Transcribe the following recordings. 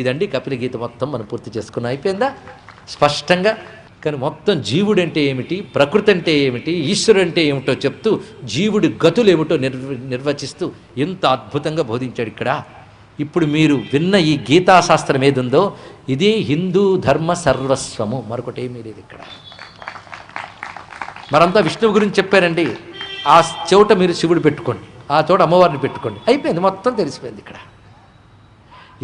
ఇదండి కపిల గీత మొత్తం మనం పూర్తి చేసుకున్నాం. అయిపోయిందా స్పష్టంగా? కానీ మొత్తం జీవుడు అంటే ఏమిటి, ప్రకృతి అంటే ఏమిటి, ఈశ్వరుడు అంటే ఏమిటో చెప్తూ జీవుడి గతులు ఏమిటో నిర్వచిస్తూ ఎంత అద్భుతంగా బోధించాడు ఇక్కడ. ఇప్పుడు మీరు విన్న ఈ గీతాశాస్త్రం ఏదుందో ఇది హిందూ ధర్మ సర్వస్వము, మరొకటి ఏమీ లేదు ఇక్కడ. మరంతా విష్ణువు గురించి చెప్పారండి, ఆ చోట మీరు శివుడు పెట్టుకోండి, ఆ చోట అమ్మవారిని పెట్టుకోండి, అయిపోయింది, మొత్తం తెలిసిపోయింది ఇక్కడ.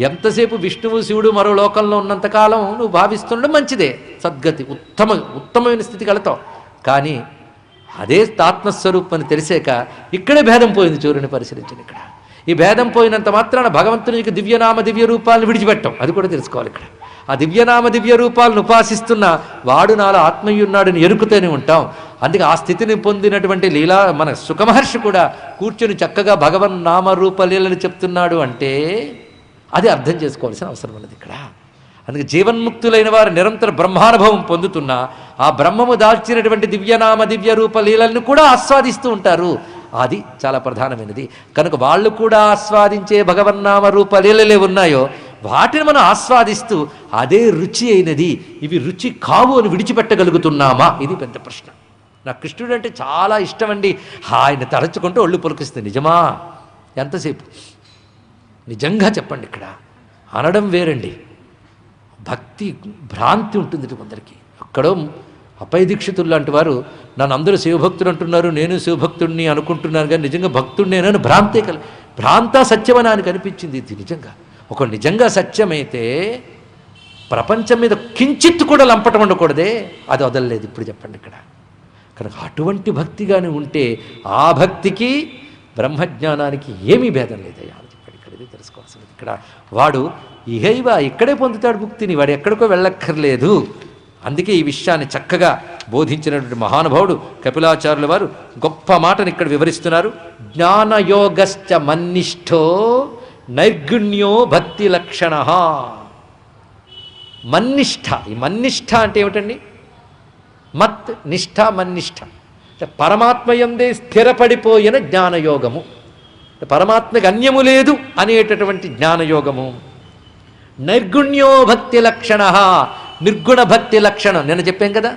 ఎంతసేపు విష్ణువు శివుడు మరో లోకంలో ఉన్నంతకాలం నువ్వు భావిస్తుండడం మంచిదే, సద్గతి, ఉత్తమమైన స్థితికి వెళతావు. కానీ అదే ఆత్మస్వరూపం అని తెలిసాక ఇక్కడే భేదం పోయింది. చూడని పరిశీలించండి, ఇక్కడ ఈ భేదం పోయినంత మాత్రాన భగవంతునికి దివ్యనామ దివ్య రూపాలను విడిచిపెట్టాం, అది కూడా తెలుసుకోవాలి ఇక్కడ. ఆ దివ్యనామ దివ్య రూపాలను ఉపాసిస్తున్న వాడు నాలో ఆత్మయ్యున్నాడని ఎరుకుతూనే ఉంటాం. అందుకే ఆ స్థితిని పొందినటువంటి లీలా మన సుఖమహర్షి కూడా కూర్చొని చక్కగా భగవన్ నామరూప లీలను చెప్తున్నాడు అంటే అది అర్థం చేసుకోవాల్సిన అవసరం ఉన్నది ఇక్కడ. అందుకే జీవన్ముక్తులైన వారు నిరంతర బ్రహ్మానుభవం పొందుతున్నా ఆ బ్రహ్మము దాల్చినటువంటి దివ్యనామ దివ్య రూప లీలలను కూడా ఆస్వాదిస్తూ ఉంటారు. అది చాలా ప్రధానమైనది. కనుక వాళ్ళు కూడా ఆస్వాదించే భగవన్నామ రూప లీలలే ఉన్నాయో వాటిని మనం ఆస్వాదిస్తూ అదే రుచి అయినది, ఇవి రుచి కావు అని విడిచిపెట్టగలుగుతున్నామా? ఇది పెద్ద ప్రశ్న. నాకు కృష్ణుడు అంటే చాలా ఇష్టం అండి, ఆయన తలచుకుంటూ ఒళ్ళు పులకిస్తుంది. నిజమా? ఎంతసేపు? నిజంగా చెప్పండి, ఇక్కడ అనడం వేరండి, భక్తి భ్రాంతి ఉంటుంది కొందరికి. అక్కడో అపయ దీక్షితులు లాంటి వారు నన్ను అందరూ శివభక్తుడు అంటున్నారు, నేను శివభక్తుడిని అనుకుంటున్నాను, కానీ నిజంగా భక్తుడినేనని భ్రాంతే భ్రాంత సత్యమని ఆయనకు అనిపించింది. ఇది నిజంగా ఒక నిజంగా సత్యమైతే ప్రపంచం మీద కించిత్తు కూడా లంపటం ఉండకూడదే, అది వదలలేదు. ఇప్పుడు చెప్పండి ఇక్కడ. కనుక అటువంటి భక్తిగానే ఉంటే ఆ భక్తికి బ్రహ్మజ్ఞానానికి ఏమీ భేదం లేదయ్యా అని చెప్పాడు. ఇక్కడ ఇది తెలుసుకోవాల్సింది. ఇక్కడ వాడు ఇహైవ ఇక్కడే పొందుతాడు ముక్తిని, వాడు ఎక్కడికో వెళ్ళక్కర్లేదు. అందుకే ఈ విషయాన్ని చక్కగా బోధించినటువంటి మహానుభావుడు కపిలాచార్యుల వారు గొప్ప మాటను ఇక్కడ వివరిస్తున్నారు. జ్ఞానయోగశ్చ మన్నిష్ఠో నైర్గుణ్యో భక్తి లక్షణ. మన్నిష్ఠ, ఈ మన్నిష్ఠ అంటే ఏమిటండి? మత్ నిష్ఠ, మన్నిష్ఠ పరమాత్మయందే స్థిరపడిపోయిన జ్ఞానయోగము, పరమాత్మకి అన్యము లేదు అనేటటువంటి జ్ఞానయోగము. నైర్గుణ్యో భక్తి లక్షణ, నిర్గుణ భక్తి లక్షణం. నేను చెప్పాను కదా,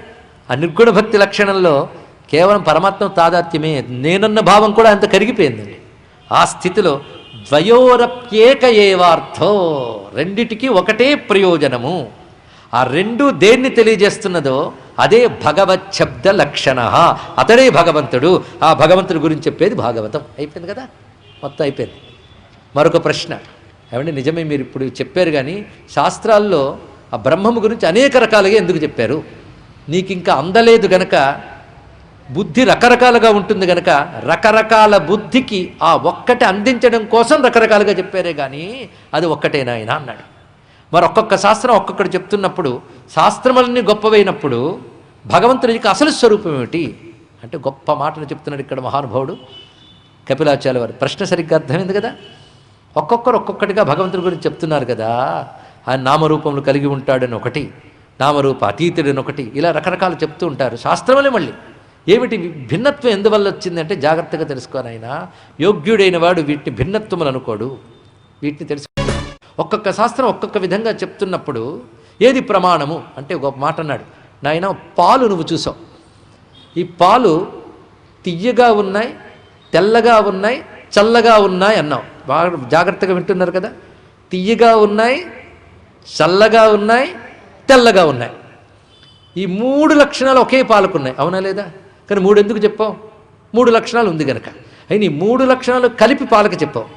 ఆ నిర్గుణ భక్తి లక్షణంలో కేవలం పరమాత్మ తాదాత్మ్యమే, నేనన్న భావం కూడా అంత కరిగిపోయిందండి. ఆ స్థితిలో ద్వయోరప్యేక ఏవార్థో, రెండిటికి ఒకటే ప్రయోజనము. ఆ రెండు దేన్ని తెలియజేస్తున్నదో అదే భగవత్ శబ్ద లక్షణ, అతడే భగవంతుడు. ఆ భగవంతుడి గురించి చెప్పేది భాగవతం. అయిపోయింది కదా, మొత్తం అయిపోయింది. మరొక ప్రశ్న, ఏమంటే నిజమే మీరు ఇప్పుడు చెప్పారు, కానీ శాస్త్రాల్లో ఆ బ్రహ్మము గురించి అనేక రకాలుగా ఎందుకు చెప్పారు? నీకు ఇంకా అందలేదు గనక, బుద్ధి రకరకాలుగా ఉంటుంది గనక రకరకాల బుద్ధికి ఆ ఒక్కటి అందించడం కోసం రకరకాలుగా చెప్పారే కానీ అది ఒక్కటేనా ఆయన అన్నాడు. మరి ఒక్కొక్క శాస్త్రం ఒక్కొక్కటి చెప్తున్నప్పుడు శాస్త్రములన్నీ గొప్పవైనప్పుడు భగవంతుడికి అసలు స్వరూపం ఏమిటి అంటే గొప్ప మాటను చెప్తున్నాడు ఇక్కడ మహానుభావుడు కపిలాచార్యుల వారు. ప్రశ్న సరిగ్గా అర్థమైంది కదా. ఒక్కొక్కరు ఒక్కొక్కటిగా భగవంతుడి గురించి చెప్తున్నారు కదా. ఆయన నామరూపములు కలిగి ఉంటాడని ఒకటి, నామరూప అతీతుడని ఒకటి, ఇలా రకరకాలు చెప్తూ ఉంటారు శాస్త్రములే. మళ్ళీ ఏమిటి భిన్నత్వం ఎందువల్ల వచ్చిందంటే జాగ్రత్తగా తెలుసుకోని ఆయన యోగ్యుడైన వాడు వీటిని భిన్నత్వములు అనుకోడు, వీటిని తెలుసు. ఒక్కొక్క శాస్త్రం ఒక్కొక్క విధంగా చెప్తున్నప్పుడు ఏది ప్రమాణము అంటే ఒక మాట అన్నాడు, నాయన పాలు నువ్వు చూసావు, ఈ పాలు తియ్యగా ఉన్నాయి, తెల్లగా ఉన్నాయి, చల్లగా ఉన్నాయి అన్నావు. బాగా జాగ్రత్తగా వింటున్నారు కదా. తియ్యగా ఉన్నాయి, చల్లగా ఉన్నాయి, తెల్లగా ఉన్నాయి. ఈ మూడు లక్షణాలు ఒకే పాలకున్నాయి, అవునా లేదా? కానీ మూడు ఎందుకు చెప్పావు? మూడు లక్షణాలు ఉంది కనుక. అయిన ఈ మూడు లక్షణాలు కలిపి పాలక చెప్పావు,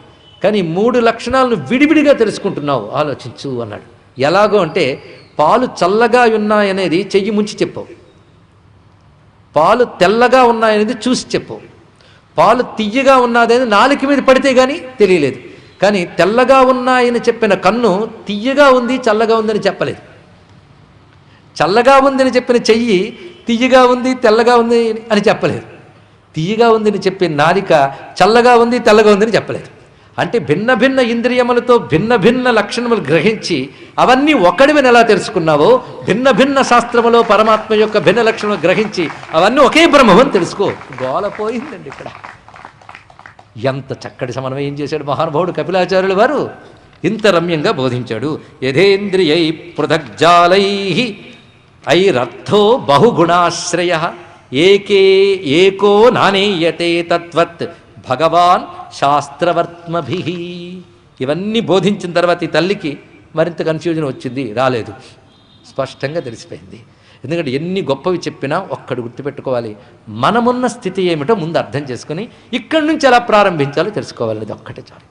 కానీ మూడు లక్షణాలను విడివిడిగా తెలుసుకుంటున్నావు, ఆలోచించు అన్నాడు. ఎలాగో అంటే పాలు చల్లగా ఉన్నాయనేది చెయ్యి ముంచి చెప్పావు, పాలు తెల్లగా ఉన్నాయనేది చూసి చెప్పావు, పాలు తియ్యగా ఉన్నదని నాలుక మీద పడితే కానీ తెలియలేదు. కానీ తెల్లగా ఉన్నాయని చెప్పిన కన్ను తియ్యగా ఉంది చల్లగా ఉందని చెప్పలేదు, చల్లగా ఉందని చెప్పిన చెయ్యి తియ్యగా ఉంది తెల్లగా ఉంది అని చెప్పలేదు, తియ్యగా ఉందని చెప్పిన నాలిక చల్లగా ఉంది తెల్లగా ఉందని చెప్పలేదు. అంటే భిన్న భిన్న ఇంద్రియములతో భిన్న భిన్న లక్షణములు గ్రహించి అవన్నీ ఒకడివని ఎలా తెలుసుకున్నావో భిన్న భిన్న శాస్త్రములో పరమాత్మ యొక్క భిన్న లక్షణములు గ్రహించి అవన్నీ ఒకే బ్రహ్మమని తెలుసుకో. గోలపోయిందండి ఇక్కడ. ఎంత చక్కటి సమన్వయం చేశాడు మహానుభావుడు కపిలాచార్యుల వారు. ఇంత రమ్యంగా బోధించాడు. యథేంద్రియై పృథగ్జాలై ఐరర్థో బహుగుణాశ్రయ ఏకో నానేయతే తత్వత్ భగవాన్ శాస్త్రవర్త్మభి. ఇవన్నీ బోధించిన తర్వాత ఈ తల్లికి మరింత కన్ఫ్యూజన్ వచ్చింది, రాలేదు, స్పష్టంగా తెలిసిపోయింది. ఎందుకంటే ఎన్ని గొప్పవి చెప్పినా ఒక్కడు గుర్తుపెట్టుకోవాలి, మనమున్న స్థితి ఏమిటో ముందు అర్థం చేసుకుని ఇక్కడి నుంచి ఎలా ప్రారంభించాలో తెలుసుకోవాలి. అది ఒక్కటే చాలు.